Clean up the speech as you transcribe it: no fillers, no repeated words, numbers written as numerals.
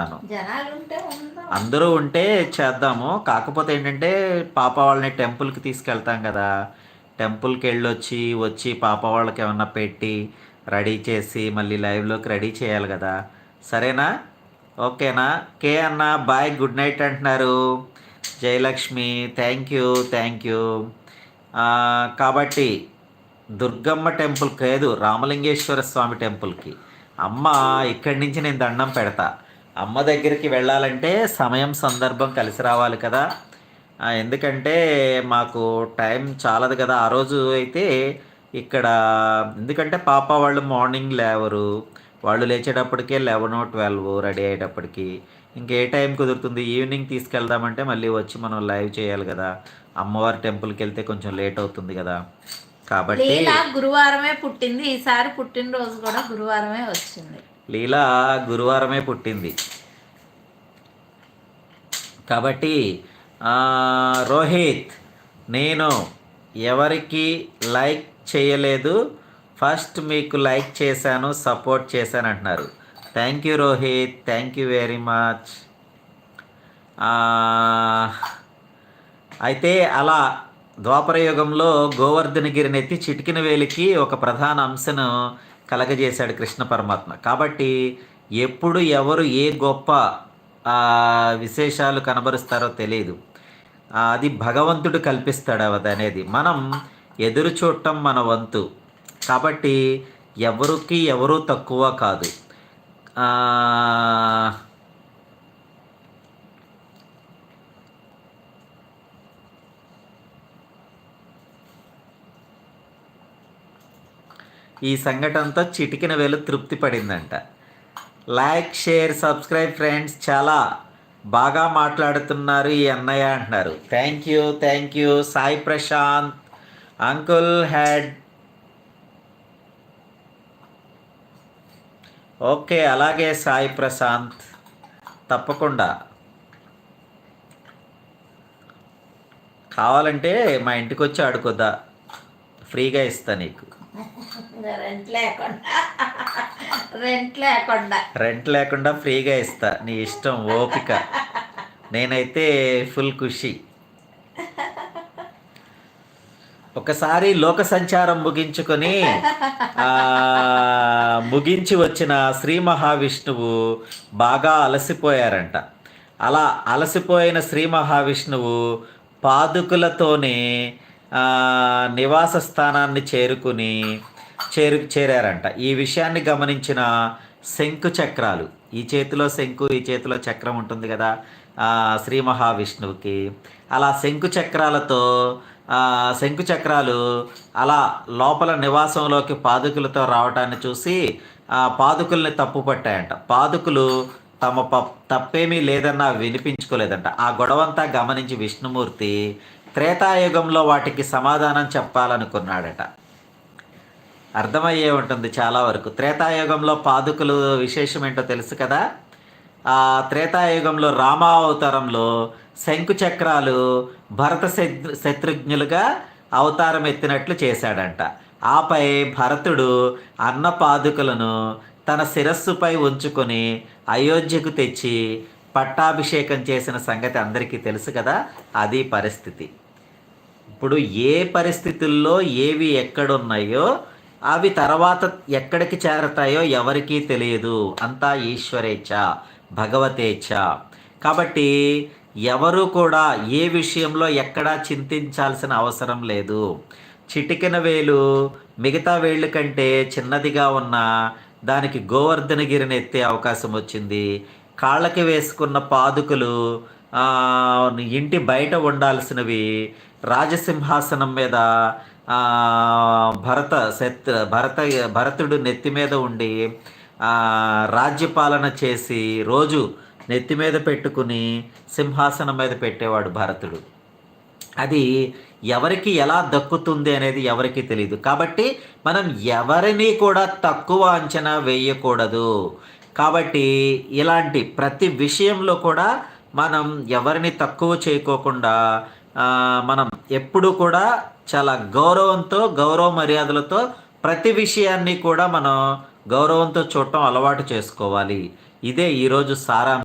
అనుకుంటాను. అందరూ ఉంటే చేద్దాము. కాకపోతే ఏంటంటే పాప వాళ్ళని టెంపుల్కి తీసుకెళ్తాం కదా, టెంపుల్కి వచ్చి పాప వాళ్ళకి ఏమన్నా పెట్టి రెడీ చేసి మళ్ళీ లైవ్లోకి రెడీ చేయాలి కదా. సరేనా? ఓకేనా? కే అన్న బాయ్, గుడ్ నైట్ అంటున్నారు. Jayalakshmi thank you. కాబట్టి దుర్గమ్మ టెంపుల్ కాదు, రామలింగేశ్వర స్వామి టెంపుల్కి అమ్మ ఇక్కడి నుంచి నేను దండం పెడతా. అమ్మ దగ్గరికి వెళ్ళాలంటే సమయం సందర్భం కలిసి రావాలి కదా. ఎందుకంటే మాకు టైం చాలదు కదా ఆ రోజు అయితే ఇక్కడ. ఎందుకంటే పాప వాళ్ళు మార్నింగ్ లేవరు, వాళ్ళు లేచేటప్పటికే 11-12 రెడీ అయ్యేటప్పటికి. ఇంకే టైం కుదురుతుంది? ఈవినింగ్ తీసుకెళ్దామంటే మళ్ళీ వచ్చి మనం లైవ్ చేయాలి కదా. అమ్మవారి టెంపుల్కి వెళ్తే కొంచెం లేట్ అవుతుంది కదా. కాబట్టి గురువారమే పుట్టింది, ఈసారి పుట్టినరోజు కూడా గురువారమే వచ్చింది. లీలా గురువారమే పుట్టింది కాబట్టి రోహిత్, నేను ఎవరికి లైక్ చేయలేదు, ఫస్ట్ మీకు లైక్ చేశాను, సపోర్ట్ చేశాను అంటున్నారు. Thank you Rohit, thank you very much. అయితే అలా ద్వాపరయుగంలో గోవర్ధనగిరిని ఎత్తి చిటికిన వేలికి ఒక ప్రధాన అంశను కలగజేశాడు కృష్ణ పరమాత్మ. కాబట్టి ఎప్పుడు ఎవరు ఏ గొప్ప విశేషాలు కనబరుస్తారో తెలియదు, అది భగవంతుడు కల్పిస్తాడు అది అనేది. మనం ఎదురు చూడటం మన వంతు. కాబట్టి ఎవరూ తక్కువ కాదు. ఈ సంఘటనతో చిటికిన వేలు తృప్తి పడిందంట. Like, share, subscribe friends. చాలా బాగా మాట్లాడుతున్నారు ఈ అన్నయ్య అంటున్నారు. Thank you Sai Prashant uncle హెడ్. ఓకే, అలాగే సాయి ప్రశాంత్, తప్పకుండా కావాలంటే మా ఇంటికి వచ్చి ఆడుకోద్దా, ఫ్రీగా ఇస్తా నీకు. రెంట్ లేకుండా ఫ్రీగా ఇస్తా, నీ ఇష్టం, ఓపిక. నేనైతే ఫుల్ ఖుషి. ఒకసారి లోక సంచారం ముగించి వచ్చిన శ్రీ మహావిష్ణువు బాగా అలసిపోయారంట. అలా అలసిపోయిన శ్రీ మహావిష్ణువు పాదుకులతోనే నివాస స్థానాన్ని చేరారంట. ఈ విషయాన్ని గమనించిన శంకు చక్రాలు, ఈ చేతిలో శంకు, ఈ చేతిలో చక్రం ఉంటుంది కదా శ్రీ మహావిష్ణువుకి, అలా శంకు చక్రాలు అలా లోపల నివాసంలోకి పాదుకులతో రావటాన్ని చూసి పాదుకుల్ని తప్పు పట్టాయంట. పాదుకులు తప్పేమీ లేదన్నా వినిపించుకోలేదంట. ఆ గొడవంతా గమనించి విష్ణుమూర్తి త్రేతాయుగంలో వాటికి సమాధానం చెప్పాలనుకున్నాడట. అర్థమయ్యే ఉంటుంది చాలా వరకు. త్రేతాయుగంలో పాదుకులు విశేషం ఏంటో తెలుసు కదా. ఆ త్రేతాయుగంలో రామావతారంలో శంకు చక్రాలు భరత శత్రుఘ్నులుగా అవతారం ఎత్తినట్లు చేశాడంట. ఆపై భరతుడు అన్న పాదుకలను తన శిరస్సుపై ఉంచుకొని అయోధ్యకు తెచ్చి పట్టాభిషేకం చేసిన సంగతి అందరికీ తెలుసు కదా. అది పరిస్థితి. ఇప్పుడు ఏ పరిస్థితుల్లో ఏవి ఎక్కడున్నాయో అవి తర్వాత ఎక్కడికి చేరతాయో ఎవరికీ తెలియదు. అంతా ఈశ్వరేచ్ఛ, భగవతేచ్ఛ. కాబట్టి ఎవరు కూడా ఏ విషయంలో ఎక్కడా చింతించాల్సిన అవసరం లేదు. చిటికెన వేలు మిగతా వేళ్ళు కంటే చిన్నదిగా ఉన్న దానికి గోవర్ధనగిరిని ఎత్తే అవకాశం వచ్చింది. కాళ్ళకి వేసుకున్న పాదుకలు ఇంటి బయట ఉండాల్సినవి రాజసింహాసనం మీద భరతుడు నెత్తి మీద ఉండి రాజ్యపాలన చేసి రోజు నెత్తి మీద పెట్టుకుని సింహాసనం మీద పెట్టేవాడు భరతుడు. అది ఎవరికి ఎలా దక్కుతుంది అనేది ఎవరికి తెలియదు. కాబట్టి మనం ఎవరిని కూడా తక్కువ అంచనా వేయకూడదు. కాబట్టి ఇలాంటి ప్రతి విషయంలో కూడా మనం ఎవరిని తక్కువ చేయకోకుండా మనం ఎప్పుడు కూడా చాలా గౌరవంతో, గౌరవ మర్యాదలతో ప్రతి విషయాన్ని కూడా మనం గౌరవంతో చూడటం అలవాటు చేసుకోవాలి. ఇదే ఈరోజు సారాంశం.